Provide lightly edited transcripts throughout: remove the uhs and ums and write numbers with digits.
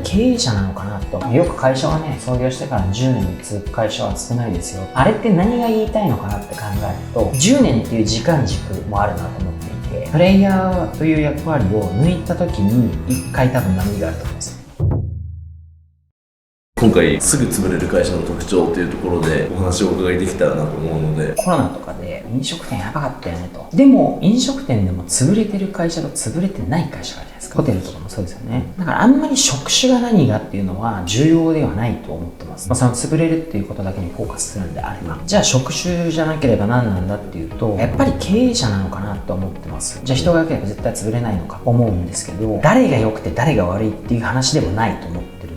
経営者なのかなと。よく会社はね、創業してから10年に続く会社は少ないですよ。あれって何が言いたいのかなって考えると、10年っていう時間軸もあるなと思っていて、プレイヤーという役割を抜いた時に1回多分波があると思うんですよ。今回すぐ潰れる会社の特徴っていうところでお話をお伺いできたらなと思うので、コロナとかで飲食店やばかったよねと。でも飲食店でも潰れてる会社と潰れてない会社があるじゃないですか。ホテルとかもそうですよね。だからあんまり職種が何がっていうのは重要ではないと思ってます。その潰れるっていうことだけにフォーカスするんであれば、じゃあ職種じゃなければ何なんだっていうと、やっぱり経営者なのかなと思ってます。じゃあ人が良ければ絶対潰れないのか思うんですけど、誰が良くて誰が悪いっていう話でもないと思ってる。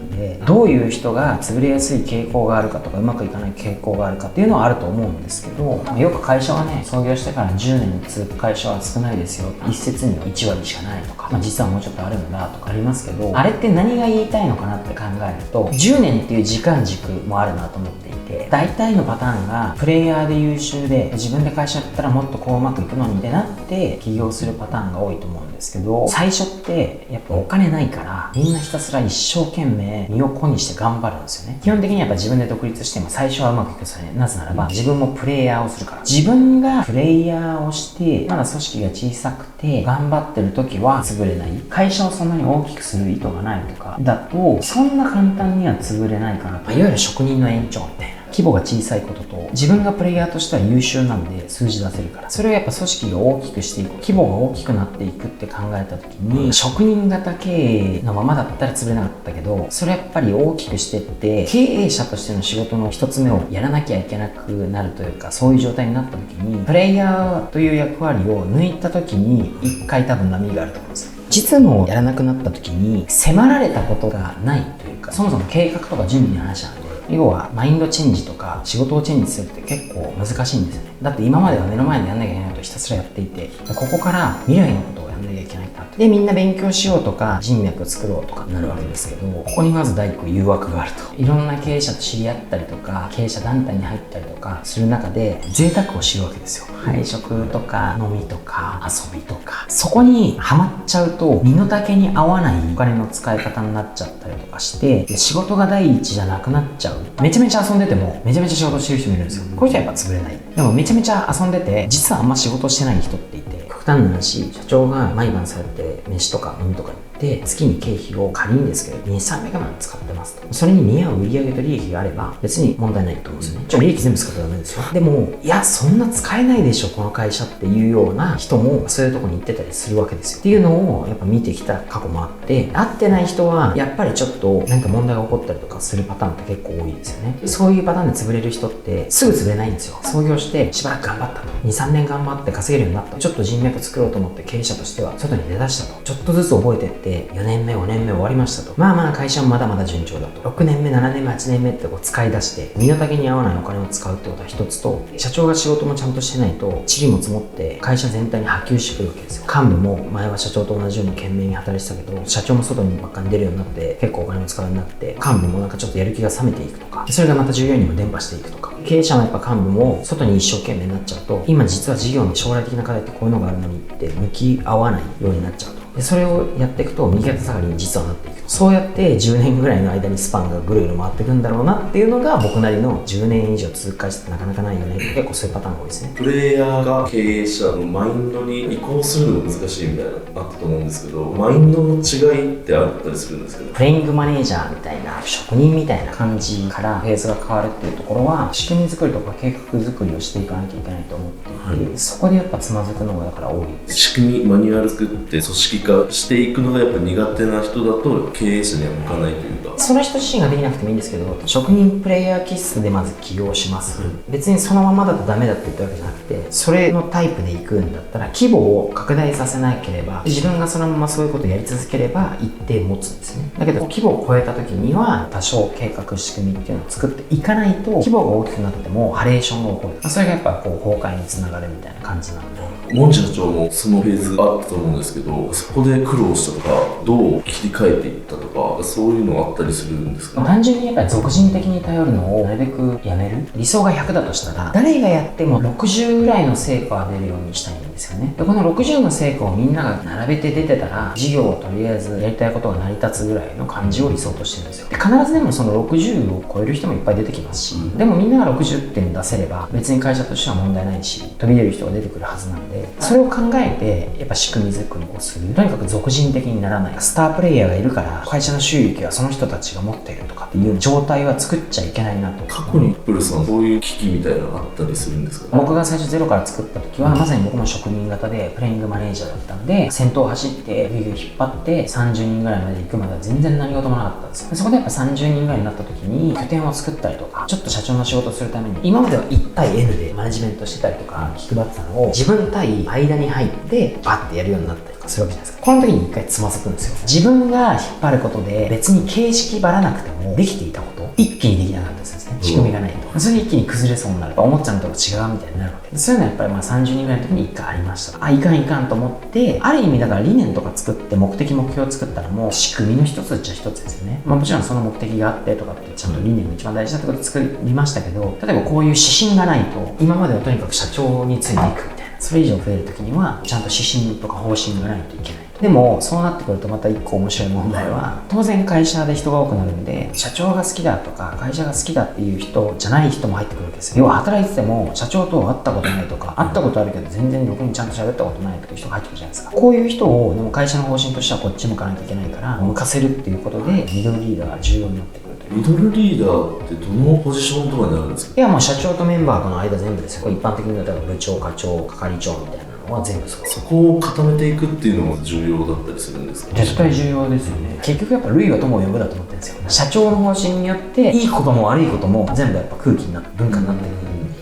どういう人が潰れやすい傾向があるかとかうまくいかない傾向があるかっていうのはあると思うんですけど、よく会社はね、創業してから10年に続く会社は少ないですよ、一説には1割しかないとか、実はもうちょっとあるんだとかありますけど、あれって何が言いたいのかなって考えると、10年っていう時間軸もあるなと思っていて、大体のパターンがプレイヤーで優秀で自分で会社やったらもっとこううまくいくのにってなって起業するパターンが多いと思うんですけど、最初ってやっぱお金ないからみんなひたすら一生懸命身を粉にして頑張るんですよね。基本的にやっぱ自分で独立しても最初はうまくいくんですよね。なぜならば自分もプレイヤーをするから。自分がプレイヤーをしてまだ組織が小さくて頑張ってる時は潰れない。会社をそんなに大きくする意図がないとかだとそんな簡単には潰れないかなと。いわゆる職人の延長みたいな。規模が小さいことと自分がプレイヤーとしては優秀なんで数字出せるから、それをやっぱ組織が大きくしていく、規模が大きくなっていくって考えた時に、職人型経営のままだったら潰れなかったけど、それやっぱり大きくしてって経営者としての仕事の一つ目をやらなきゃいけなくなるというか、そういう状態になった時にプレイヤーという役割を抜いた時に一回多分波があると思うんですよ。実務をやらなくなった時に迫られたことがないというか、そもそも計画とか準備の話なんで、要はマインドチェンジとか仕事をチェンジするって結構難しいんですよね。だって今までは目の前でやんなきゃいけないことをひたすらやっていて、ここから未来のことをやんなきゃいけないなと。でみんな勉強しようとか人脈を作ろうとかになるわけですけど、ここにまず第一個誘惑があると。いろんな経営者と知り合ったりとか経営者団体に入ったりとかする中で贅沢を知るわけですよ。配食とか飲みとか遊びとか、そこにハマっちゃうと身の丈に合わないお金の使い方になっちゃったりとかして、で仕事が第一じゃなくなっちゃう。めちゃめちゃ遊んでてもめちゃめちゃ仕事してる人もいるんですよ。こういう人はやっぱ潰れない。でもめちゃめちゃ遊んでて実はあんま仕事してない人っていて、極端な話、社長が毎晩そうやって飯とか飲みとか行って月に経費を仮にですけど200、300万使ってますと。それに見合う売上と利益があれば別に問題ないと思うんですよね。利益全部使ったらダメですよ。でもいやそんな使えないでしょこの会社っていうような人もそういうとこに行ってたりするわけですよ。っていうのをやっぱ見てきた過去もあって、会ってない人はやっぱりちょっとなんか問題が起こったりとかするパターンって結構多いですよね。そういうパターンで潰れる人ってすぐ潰れないんですよ。創業してしばらく頑張ったと、2、3年頑張って稼げるようになった、ちょっと人脈作ろうと思って経営者としては外に出だしたと、ちょっとずつ覚えてって4年目5年目終わりましたと、まあ会社もまだまだ順調だと、6年目7年目8年目ってこう使い出して身の丈に合わないお金を使うってことは一つと、社長が仕事もちゃんとしてないと塵も積もって会社全体に波及してくるわけですよ。幹部も前は社長と同じように懸命に働いてたけど、社長も外にばっかり出るようになって結構お金も使うようになって、幹部もなんかちょっとやる気が冷めていくとか、それがまた従業員にも伝播していくとか、経営者もやっぱ幹部も外に一生懸命になっちゃうと、今実は事業の将来的な課題ってこういうのがあるのにって向き合わないようになっちゃうと。でそれをやっていくと右肩下がりに実はなっていく。そうやって10年ぐらいの間にスパンがぐるぐる回っていくんだろうなっていうのが僕なりの10年以上続く会社ってなかなかないよね。結構そういうパターンが多いですね。プレイヤーが経営者のマインドに移行するのが難しいみたいなのあったと思うんですけど、マインドの違いってあったりするんですけど、プレイングマネージャーみたいな職人みたいな感じからフェーズが変わるっていうところは、仕組み作りとか計画作りをしていかなきゃいけないと思っていて、そこでやっぱつまずくのがだから多い。仕組みマニュアル作って組織化していくのがやっぱ苦手な人だと経営者には向かないというか、その人自身ができなくてもいいんですけど、職人プレイヤー気質でまず起業します、別にそのままだとダメだって言ったわけじゃなくて、それのタイプで行くんだったら規模を拡大させなければ、自分がそのままそういうことをやり続ければ一定持つんですね。だけど規模を超えた時には多少計画仕組みっていうのを作っていかないと、規模が大きくなってもハレーションが起こる。それがやっぱこう崩壊につながるみたいな感じなので、モン社長もそのフェーズあったと思うんですけど、そこで苦労したとかどう切り替えていったとか、そういうのあったりするんですか？単純にやっぱり俗人的に頼るのをなるべくやめる。理想が100だとしたら誰がやっても60ぐらいの成果が出るようにしたいんですよね。でこの60の成果をみんなが並べて出てたら事業をとりあえずやりたいことが成り立つぐらいの感じを理想としてるんですよ。で必ずでもその60を超える人もいっぱい出てきますし、でもみんなが60点出せれば別に会社としては問題ないし、飛び出る人が出てくるはずなんで、それを考えてやっぱ仕組み作りをする。とにかく俗人的にならない、スタープレイヤーがいるから会社の収益はその人たちが持っているとかっていう状態は作っちゃいけないなと。過去にプルさんそういう機器みたいなのがあったりするんですか？僕が最初ゼロから作った時は、まさに僕も職人型でプレイングマネージャーだったんで、先頭を走ってグイグイ引っ張って30人ぐらいまで行くまでは全然何事もなかったんですよ。そこでやっぱ30人ぐらいになった時に拠点を作ったりとか、ちょっと社長の仕事をするために今までは1対 N でマネジメントしてたりとか気配ってたのを、自分対間に入ってバッてやるようになったりとかするわけじゃないですか。この時に一回つまずくんですよ。自分が引っ張ることで別に形式ばらなくてもできていたこと一気にできなかったですね。仕組みがないと、それで一気に崩れそうになる、思っちゃうのと違うみたいになるわけで、そういうのはやっぱり30人ぐらいの時に一回ありました。いかんいかんと思って、ある意味だから理念とか作って目的目標を作ったらもう仕組みの一つっちゃ一つですよね。もちろんその目的があってとかってちゃんと理念が一番大事だってことで作りましたけど、例えばこういう指針がないと、今まではとにかく社長についていくみたいな、それ以上増える時にはちゃんと指針とか方針がないといけない。でもそうなってくるとまた一個面白い問題は、当然会社で人が多くなるんで、社長が好きだとか会社が好きだっていう人じゃない人も入ってくるわけですよ。要は働いてても社長と会ったことないとか、会ったことあるけど全然ろくにちゃんと喋ったことないという人が入ってくるじゃないですか。こういう人をでも会社の方針としてはこっち向かなきゃいけないから、向かせるっていうことでミドルリーダーが重要になってくるという。ミドルリーダーってどのポジションとかになるんですか？いやもう社長とメンバーとの間全部ですよ。一般的に言うと部長、課長、係長みたいなは全部そう。そこを固めていくっていうのも重要だったりするんですか？絶対重要ですよね。結局やっぱ類は友を呼ぶだと思ってるんですよ。社長の方針によっていいことも悪いことも全部やっぱ空気になって文化になってる。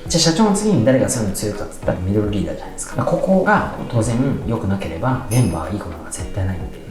じゃあ社長の次に誰がそういうの強いかって言ったらミドルリーダーじゃないですか。ここが当然良くなければメンバーがいいことなんか絶対ないんで。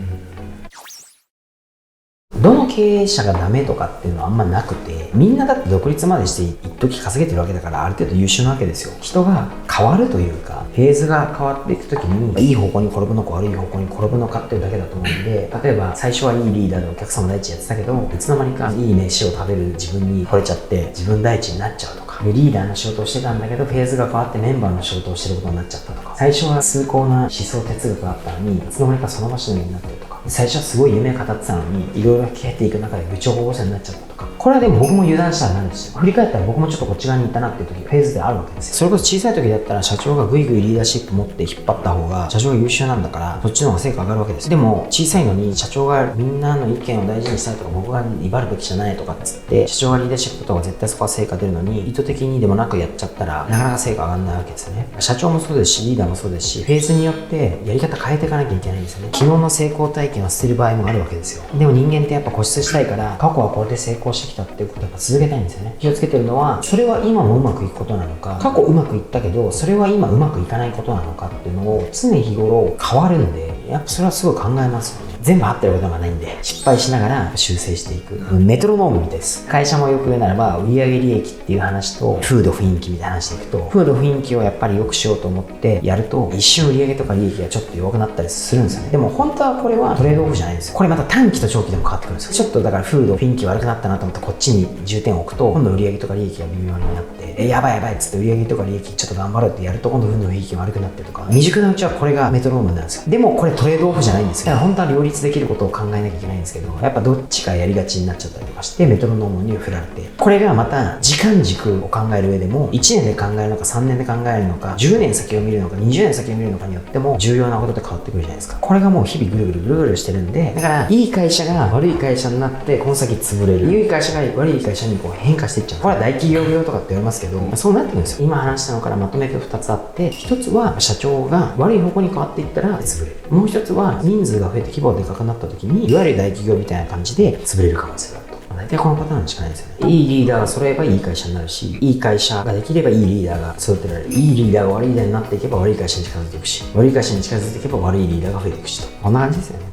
どの経営者がダメとかっていうのはあんまなくて、みんなだって独立までして一時稼げてるわけだから、ある程度優秀なわけですよ。人が変わるというかフェーズが変わっていくときに、いい方向に転ぶのか悪い方向に転ぶのかっていうだけだと思うんで、例えば最初はいいリーダーでお客様第一やってたけど、いつの間にかいい飯を食べる自分に惚れちゃって自分第一になっちゃうとか、リーダーの仕事をしてたんだけどフェーズが変わってメンバーの仕事をしてることになっちゃったとか、最初は崇高な思想哲学があったのにいつの間にかその場所のようになってるとか、最初はすごい夢を語ってたのにいろいろ消えていく中で部長保護者になっちゃったとか、これはでも僕も油断したらなんですよ。振り返ったら僕もちょっとこっち側に行ったなっていう時フェーズであるわけですよ。それこそ小さい時だったら社長がグイグイリーダーシップ持って引っ張った方が社長が優秀なんだから、そっちの方が成果上がるわけです。でも小さいのに社長がみんなの意見を大事にしたいとか、僕が威張るべきじゃないとかっつって社長がリーダーシップとか絶対そこは成果出るのに、意図的にでもなくやっちゃったらなかなか成果上がらないわけですよね。社長もそうですしリーダーもそうですし、フェーズによってやり方変えていかなきゃいけないんですよね。昨日の成功体験を捨てる場合もあるわけですよ。でも人間ってやっぱ固執したいから、過去はこれで成功してきたっていうことをやっぱ続けたいんですよね。気をつけてるのは、それは今もうまくいくことなのか、過去うまくいったけどそれは今うまくいかないことなのかっていうのを常日頃変わるんで、やっぱそれはすごい考えますよね。全部合ってることがないんで、失敗しながら修正していく、メトロノームみたいです。会社もよく言うならば、売上利益っていう話と風土雰囲気みたいな話でいくと、風土雰囲気をやっぱり良くしようと思ってやると、一瞬売上とか利益がちょっと弱くなったりするんですよね。でも本当はこれはトレードオフじゃないんですよ。これまた短期と長期でも変わってくるんですよ。ちょっとだから風土雰囲気悪くなったなと思ってこっちに重点を置くと、今度売上とか利益が微妙になって、やばいやばいっつって売上とか利益ちょっと頑張ろうってやると、今度風土雰囲気悪くなってとか、未熟なうちはこれがメトロノームなんですよ。でもこれトレードオフじゃないんですよ。だから本当は両立できることを考えなきゃいけないんですけど、やっぱどっちかやりがちになっちゃったりとかしてメトロノームに振られて、これがまた時間軸を考える上でも1年で考えるのか3年で考えるのか10年先を見るのか20年先を見るのかによっても重要なことって変わってくるじゃないですか。これがもう日々ぐるぐるぐるぐるしてるんで、だからいい会社が悪い会社になってこの先潰れる、いい会社が悪い会社にこう変化していっちゃう。これは大企業病とかって言われますけど、そうなってくるんですよ。今話したのからまとめて2つあって、1つは社長が悪い方向に変わっていったら潰れる、もう1つは人数が増えて規模がでかくなった時にいわゆる大企業みたいな感じで潰れる可能性があると。大体このパターンしかないんですよね。いいリーダーが揃えばいい会社になるし、いい会社ができればいいリーダーが育てられる、いいリーダーが悪いリーダーになっていけば悪い会社に近づいていくし、悪い会社に近づいていけば悪いリーダーが増えていくしと、こんな感じですよね。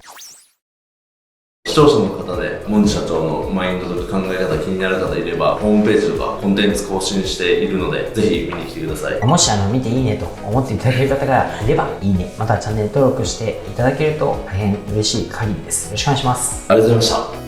視聴者の方でモンジ社長のマインドとか考え方気になる方いれば、ホームページとかコンテンツ更新しているのでぜひ見に来てください。もし見ていいねと思っていただける方がいればいいね、またチャンネル登録していただけると大変嬉しい限りです。よろしくお願いします。ありがとうございました。